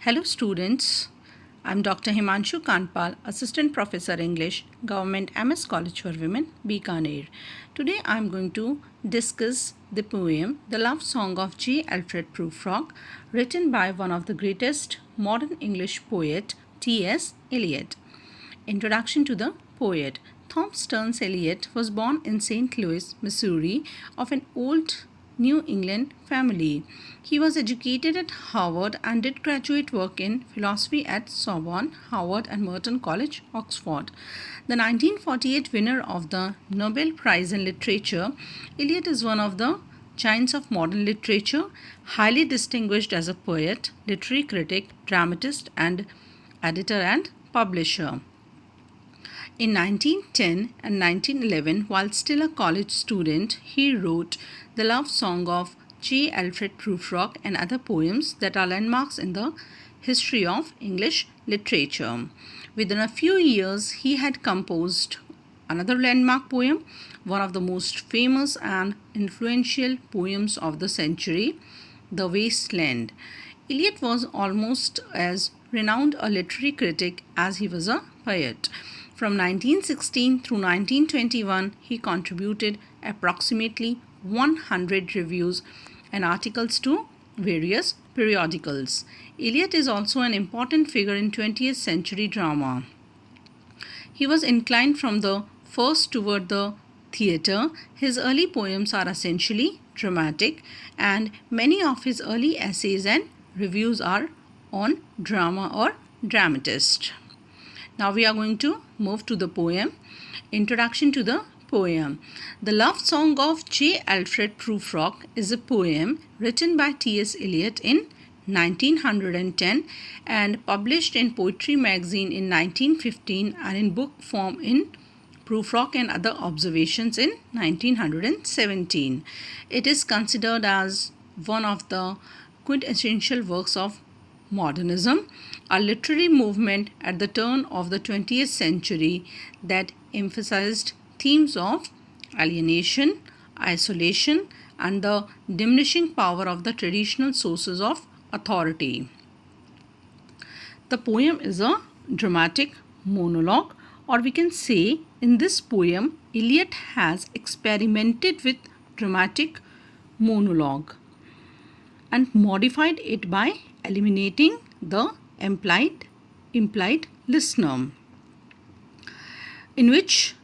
Hello students, I'm Dr. Himanshu Kandpal, Assistant Professor English, Government MS College for Women, Bikaner. Today I'm going to discuss the poem The Love Song of J. Alfred Prufrock, written by one of the greatest modern English poet, T.S. Eliot. Introduction to the poet. Thomas Stearns Eliot was born in St. Louis, Missouri, of an old New England family. He was educated at Harvard and did graduate work in philosophy at Sorbonne, Harvard, and Merton College, Oxford. The 1948 winner of the Nobel Prize in Literature, Eliot is one of the giants of modern literature, highly distinguished as a poet, literary critic, dramatist, and editor and publisher. In 1910 and 1911, while still a college student, he wrote The Love Song of J. Alfred Prufrock and other poems that are landmarks in the history of English literature. Within a few years, he had composed another landmark poem, one of the most famous and influential poems of the century, The Waste Land. Eliot was almost as renowned a literary critic as he was a poet. From 1916 through 1921, he contributed approximately 100 reviews and articles to various periodicals. Eliot is also an important figure in 20th century drama. He was inclined from the first toward the theatre. His early poems are essentially dramatic, and many of his early essays and reviews are on drama or dramatist. Now we are going to move to the poem. Introduction to the poem. The Love Song of J. Alfred Prufrock is a poem written by T.S. Eliot in 1910 and published in Poetry Magazine in 1915 and in book form in Prufrock and Other Observations in 1917. It is considered as one of the quintessential works of modernism, a literary movement at the turn of the 20th century that emphasized themes of alienation, isolation, and the diminishing power of the traditional sources of authority. The poem is a dramatic monologue, or we can say in this poem, Eliot has experimented with dramatic monologue and modified it by eliminating the implied listener, in which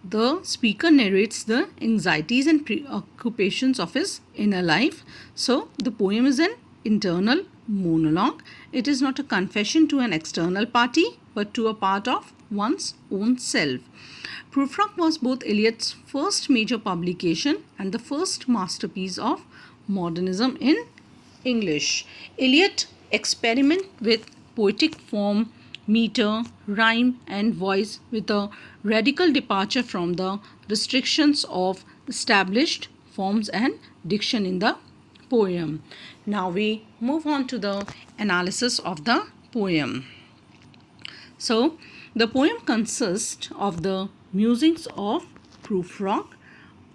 the speaker narrates the anxieties and preoccupations of his inner life. So the poem is an internal monologue. It is not a confession to an external party, but to a part of one's own self. Prufrock was both Eliot's first major publication and the first masterpiece of modernism in English. Eliot experimented with poetic form, meter, rhyme, and voice with a radical departure from the restrictions of established forms and diction in the poem. Now we move on to the analysis of the poem. So, the poem consists of the musings of Prufrock,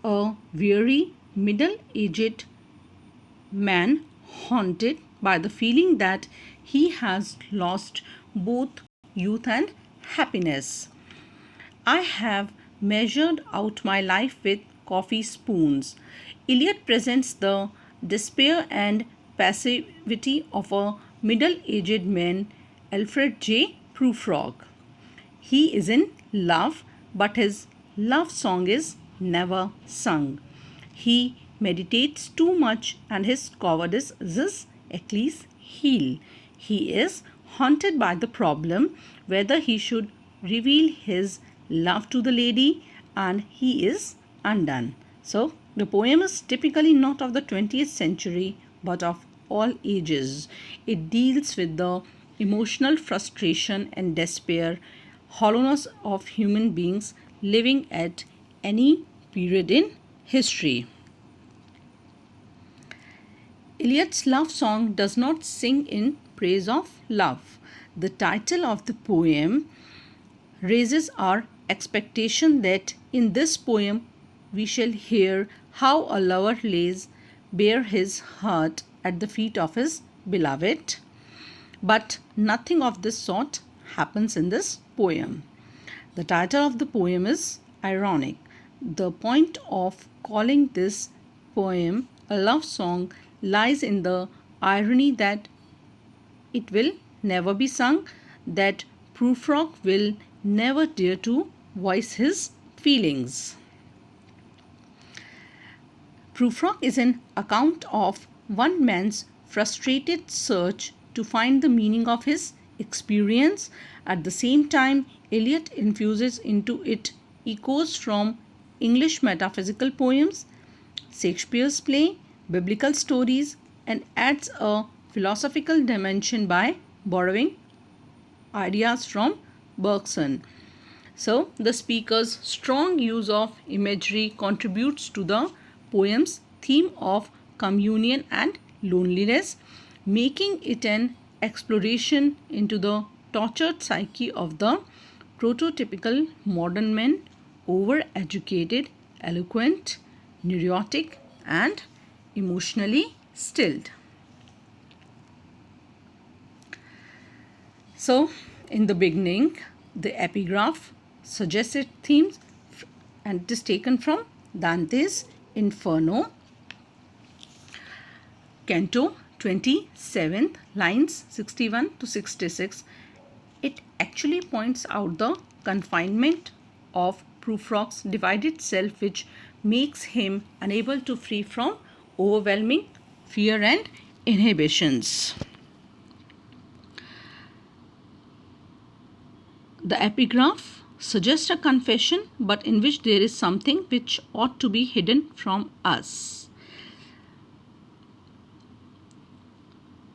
a weary, middle-aged man haunted by the feeling that he has lost both youth and happiness. I have measured out my life with coffee spoons. Eliot presents the despair and passivity of a middle-aged man, Alfred J. Prufrock. He is in love, but his love song is never sung. He meditates too much and his cowardice is his Achilles' heel. He is haunted by the problem whether he should reveal his love to the lady, and he is undone. So the poem is typically not of the 20th century but of all ages. It deals with the emotional frustration and despair, hollowness of human beings living at any period in history. Eliot's love song does not sing in praise of love. The title of the poem raises our expectation that in this poem we shall hear how a lover lays bare his heart at the feet of his beloved. But nothing of this sort happens in this poem. The title of the poem is ironic. The point of calling this poem a love song lies in the irony that it will never be sung, that Prufrock will never dare to voice his feelings. Prufrock is an account of one man's frustrated search to find the meaning of his experience. At the same time, Eliot infuses into it echoes from English metaphysical poems, Shakespeare's play, biblical stories, and adds a philosophical dimension by borrowing ideas from Bergson. So, the speaker's strong use of imagery contributes to the poem's theme of communion and loneliness, making it an exploration into the tortured psyche of the prototypical modern man, overeducated, eloquent, neurotic, and emotionally stilled. So, in the beginning, the epigraph suggested themes, and it is taken from Dante's Inferno, Canto 27, lines 61 to 66. It actually points out the confinement of Prufrock's divided self, which makes him unable to free from overwhelming fear and inhibitions. The epigraph suggests a confession, but in which there is something which ought to be hidden from us.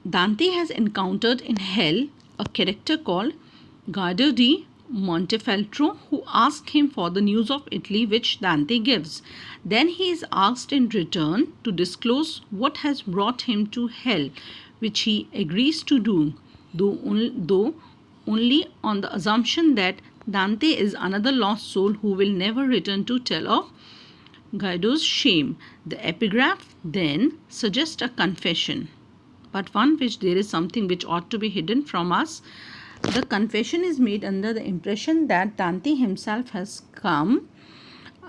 Dante has encountered in hell a character called Guido di Montefeltro, who asks him for the news of Italy, which Dante gives. Then he is asked in return to disclose what has brought him to hell, which he agrees to do, though only on the assumption that Dante is another lost soul who will never return to tell of Guido's shame. The epigraph then suggests a confession, but one which there is something which ought to be hidden from us. The confession is made under the impression that Dante himself has come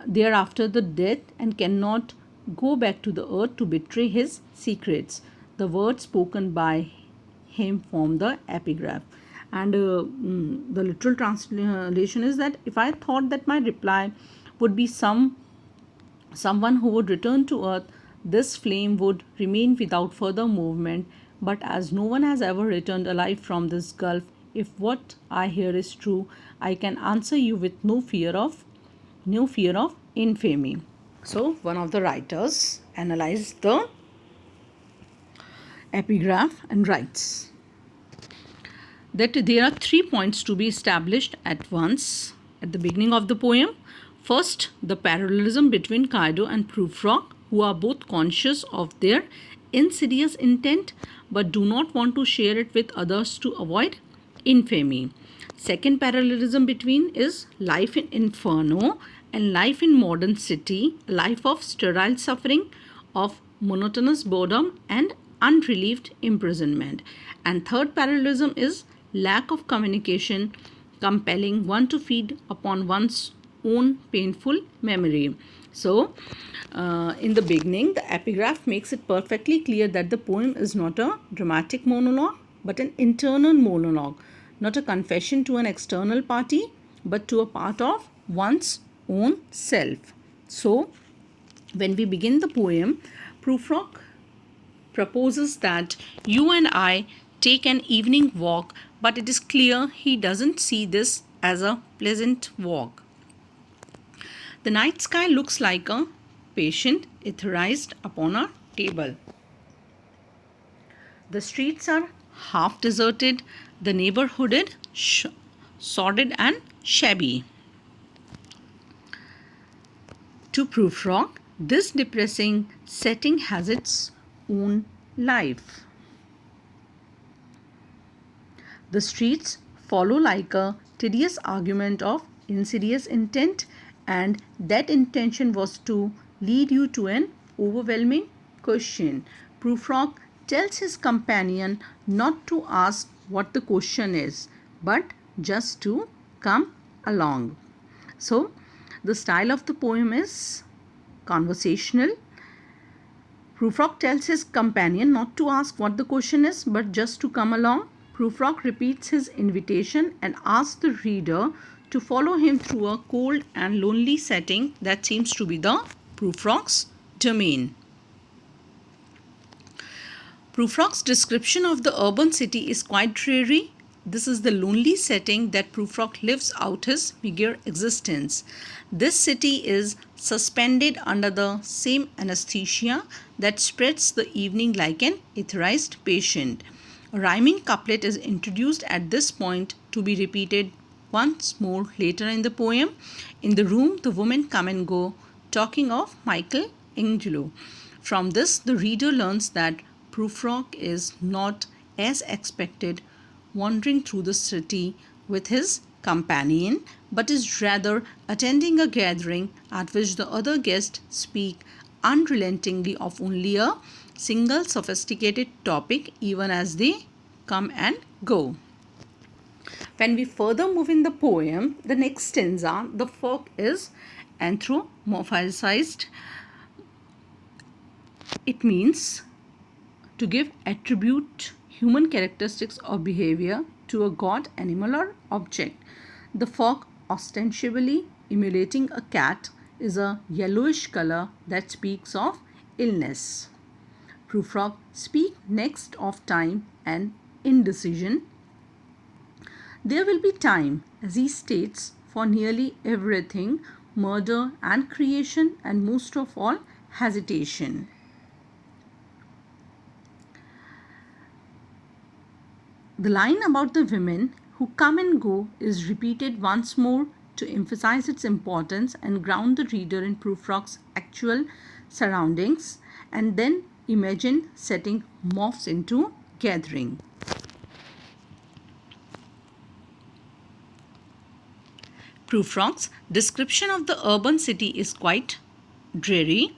there after the death and cannot go back to the earth to betray his secrets. The words spoken by him form the epigraph. And the literal translation is that if I thought that my reply would be someone who would return to earth, this flame would remain without further movement. But as no one has ever returned alive from this gulf, if what I hear is true, I can answer you with no fear of infamy. So one of the writers analyzed the epigraph and writes that there are 3 points to be established at once at the beginning of the poem. First, the parallelism between Guido and Prufrock, who are both conscious of their insidious intent but do not want to share it with others to avoid infamy. Second parallelism between is life in Inferno and life in modern city, life of sterile suffering, of monotonous boredom and unrelieved imprisonment. And third parallelism is lack of communication, compelling one to feed upon one's own painful memory. So, in the beginning, the epigraph makes it perfectly clear that the poem is not a dramatic monologue, but an internal monologue, not a confession to an external party, but to a part of one's own self. So, when we begin the poem, Prufrock proposes that you and I take an evening walk, but it is clear he doesn't see this as a pleasant walk. The night sky looks like a patient etherized upon a table. The streets are half deserted, the neighborhood sordid and shabby. To Prufrock, this depressing setting has its own life. The streets follow like a tedious argument of insidious intent, and that intention was to lead you to an overwhelming question. Prufrock tells his companion not to ask what the question is, but just to come along. So, the style of the poem is conversational. Prufrock tells his companion not to ask what the question is, but just to come along. Prufrock repeats his invitation and asks the reader to follow him through a cold and lonely setting that seems to be the Prufrock's domain. Prufrock's description of the urban city is quite dreary. This is the lonely setting that Prufrock lives out his meager existence. This city is suspended under the same anesthesia that spreads the evening like an etherized patient. A rhyming couplet is introduced at this point to be repeated once more later in the poem. In the room, the women come and go, talking of Michelangelo. From this, the reader learns that Prufrock is not, as expected, wandering through the city with his companion, but is rather attending a gathering at which the other guests speak unrelentingly of only a single sophisticated topic, even as they come and go. When we further move in the poem, the next stanza, the folk is anthropomorphized. It means to give attribute human characteristics or behavior to a god, animal, or object. The folk, ostensibly emulating a cat, is a yellowish color that speaks of illness. Prufrock speaks next of time and indecision. There will be time, as he states, for nearly everything, murder and creation, and most of all, hesitation. The line about the women who come and go is repeated once more to emphasize its importance and ground the reader in Prufrock's actual surroundings, and then imagine setting morphs into gathering. Prufrock's description of the urban city is quite dreary.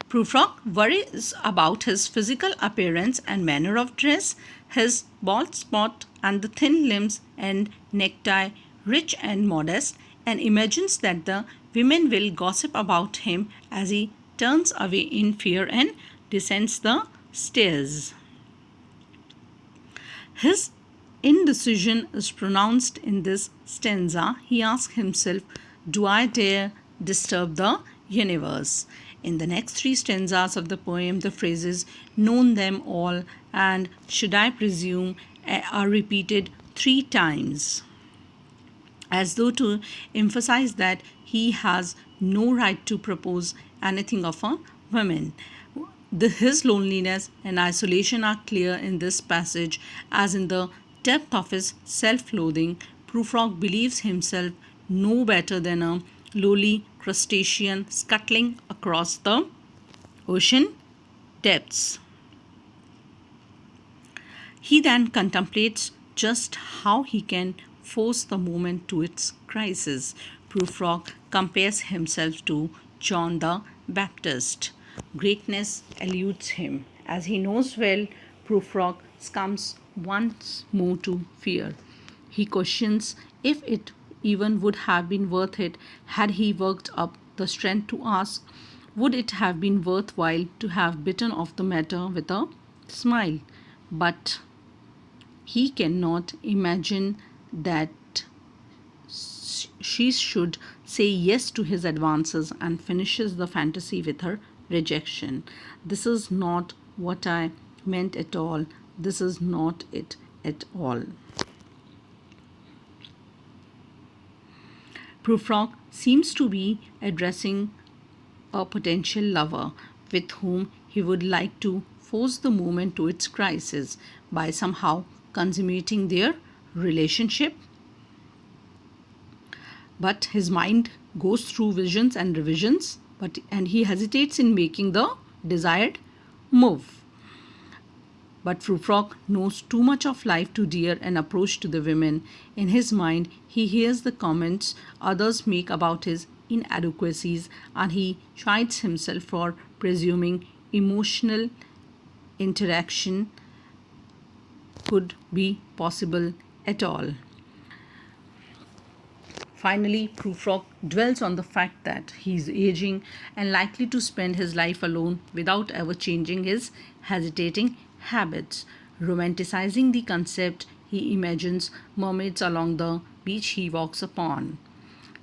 Prufrock worries about his physical appearance and manner of dress, his bald spot and the thin limbs and necktie, rich and modest, and imagines that the women will gossip about him as he turns away in fear and descends the stairs. His indecision is pronounced in this stanza. He asks himself, "Do I dare disturb the universe?" In the next three stanzas of the poem, the phrases "known them all" and "should I presume" are repeated 3 times, as though to emphasize that he has no right to propose anything of a woman. His loneliness and isolation are clear in this passage, as in the depth of his self-loathing, Prufrock believes himself no better than a lowly crustacean scuttling across the ocean depths. He then contemplates just how he can force the moment to its crisis. Prufrock compares himself to John the Baptist. Greatness eludes him. As he knows well, Prufrock succumbs once more to fear. He questions if it even would have been worth it had he worked up the strength to ask, would it have been worthwhile to have bitten off the matter with a smile? But he cannot imagine that she should say yes to his advances, and finishes the fantasy with her rejection. This is not what I meant at all. This is not it at all. Prufrock seems to be addressing a potential lover with whom he would like to force the moment to its crisis by somehow consummating their relationship. But his mind goes through visions and revisions, and he hesitates in making the desired move. But Prufrock knows too much of life to dare an approach to the women. In his mind, he hears the comments others make about his inadequacies, and he chides himself for presuming emotional interaction could be possible at all. Finally, Prufrock dwells on the fact that he is aging and likely to spend his life alone without ever changing his hesitating habits. Romanticizing the concept, he imagines mermaids along the beach he walks upon.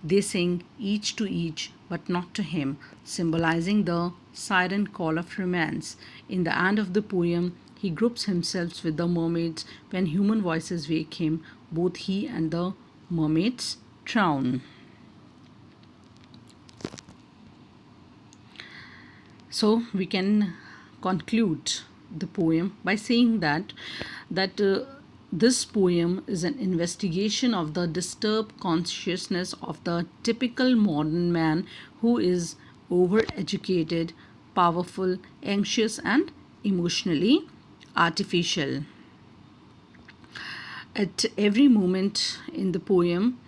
They sing each to each, but not to him, symbolizing the siren call of romance. In the end of the poem, he groups himself with the mermaids. When human voices wake him, both he and the mermaids drown. So we can conclude the poem by saying that this poem is an investigation of the disturbed consciousness of the typical modern man who is overeducated, powerful, anxious, and emotionally artificial. At every moment in the poem,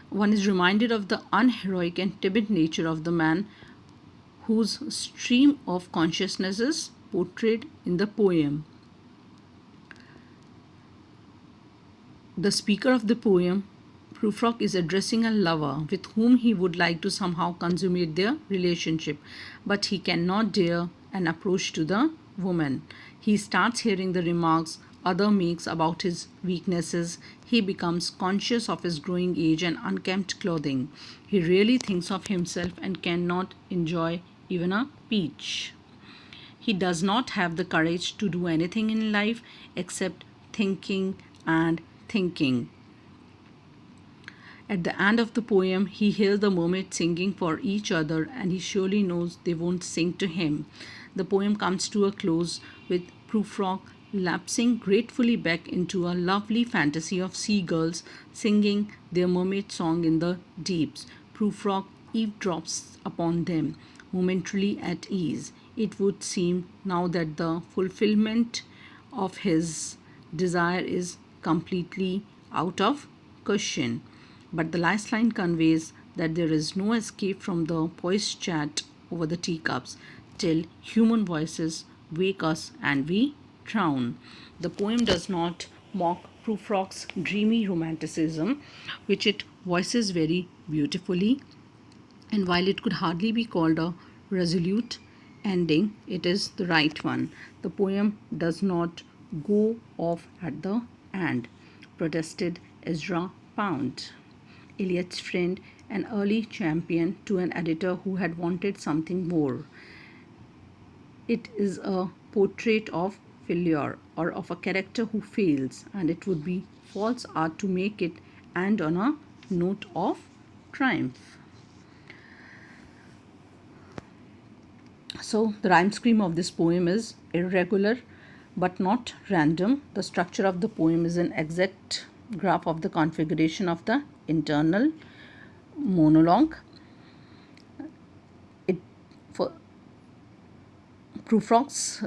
one is reminded of the unheroic and timid nature of the man whose stream of consciousness is portrayed in the poem. The speaker of the poem, Prufrock, is addressing a lover with whom he would like to somehow consummate their relationship, but he cannot dare an approach to the woman. He starts hearing the remarks other makes about his weaknesses. He becomes conscious of his growing age and unkempt clothing. He really thinks of himself and cannot enjoy even a peach. He does not have the courage to do anything in life except thinking and thinking. At the end of the poem, he hears the mermaids singing for each other and he surely knows they won't sing to him. The poem comes to a close with Prufrock lapsing gratefully back into a lovely fantasy of seagulls singing their mermaid song in the deeps. Prufrock eavesdrops upon them, momentarily at ease. It would seem now that the fulfillment of his desire is completely out of question. But the last line conveys that there is no escape from the poised chat over the teacups till human voices wake us and we drown. The poem does not mock Prufrock's dreamy romanticism, which it voices very beautifully, and while it could hardly be called a resolute ending, it is the right one. The poem does not go off at the end, protested Ezra Pound, Eliot's friend, an early champion to an editor who had wanted something more. It is a portrait of failure or of a character who fails, and it would be false art to make it end on a note of triumph. So the rhyme scheme of this poem is irregular but not random. The structure of the poem is an exact graph of the configuration of the internal monologue. For Prufrock's,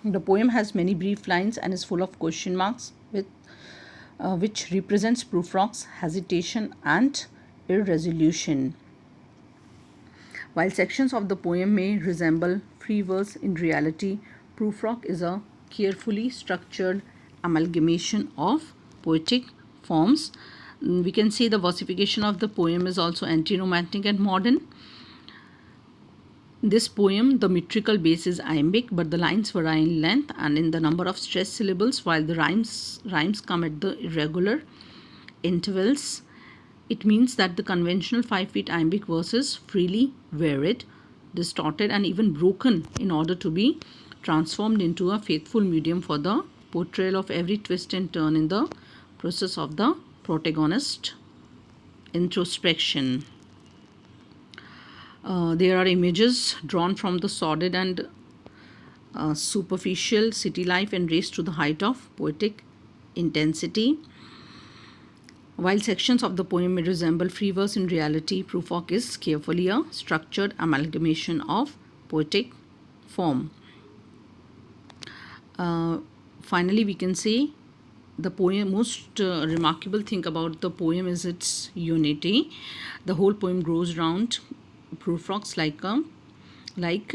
the poem has many brief lines and is full of question marks, which represents Prufrock's hesitation and irresolution. While sections of the poem may resemble free verse, in reality, Prufrock is a carefully structured amalgamation of poetic forms. We can say the versification of the poem is also anti-romantic and modern. This poem, the metrical base is iambic, but the lines vary in length and in the number of stressed syllables, while the rhymes come at the irregular intervals. It means that the conventional 5-feet iambic verse is freely varied, distorted, and even broken in order to be transformed into a faithful medium for the portrayal of every twist and turn in the process of the protagonist introspection. There are images drawn from the sordid and superficial city life and raised to the height of poetic intensity. While sections of the poem may resemble free verse, in reality, Prufrock is carefully a structured amalgamation of poetic form. Finally, we can say the poem, most remarkable thing about the poem is its unity. The whole poem grows round Prufrock's like a like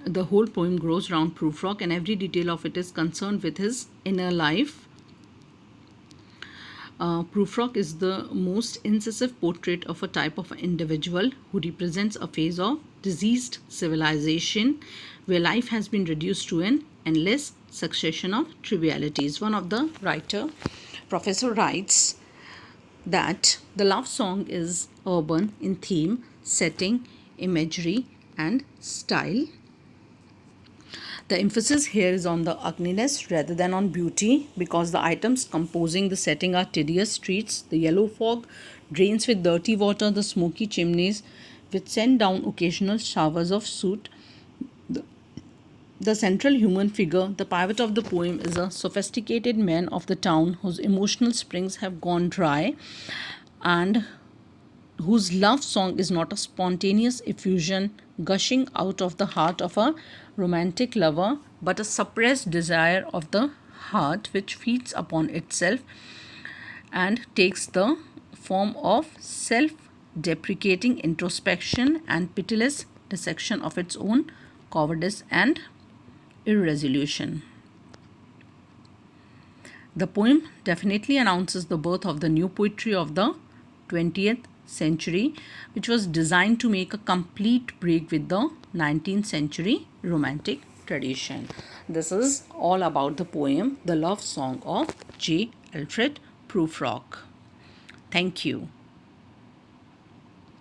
the whole poem grows around Prufrock, and every detail of it is concerned with his inner life. Prufrock is the most incisive portrait of a type of individual who represents a phase of diseased civilization where life has been reduced to an endless succession of trivialities. One of the professor writes that the love song is urban in theme, setting, imagery, and style. The emphasis here is on the ugliness rather than on beauty, because the items composing the setting are tedious streets, the yellow fog, drains with dirty water, the smoky chimneys which send down occasional showers of soot. The central human figure, the pivot of the poem, is a sophisticated man of the town whose emotional springs have gone dry and whose love song is not a spontaneous effusion gushing out of the heart of a romantic lover, but a suppressed desire of the heart which feeds upon itself and takes the form of self deprecating introspection and pitiless dissection of its own cowardice and irresolution. The poem definitely announces the birth of the new poetry of the 20th century, which was designed to make a complete break with the 19th century romantic tradition. This is all about the poem The Love Song of J. Alfred Prufrock. Thank you.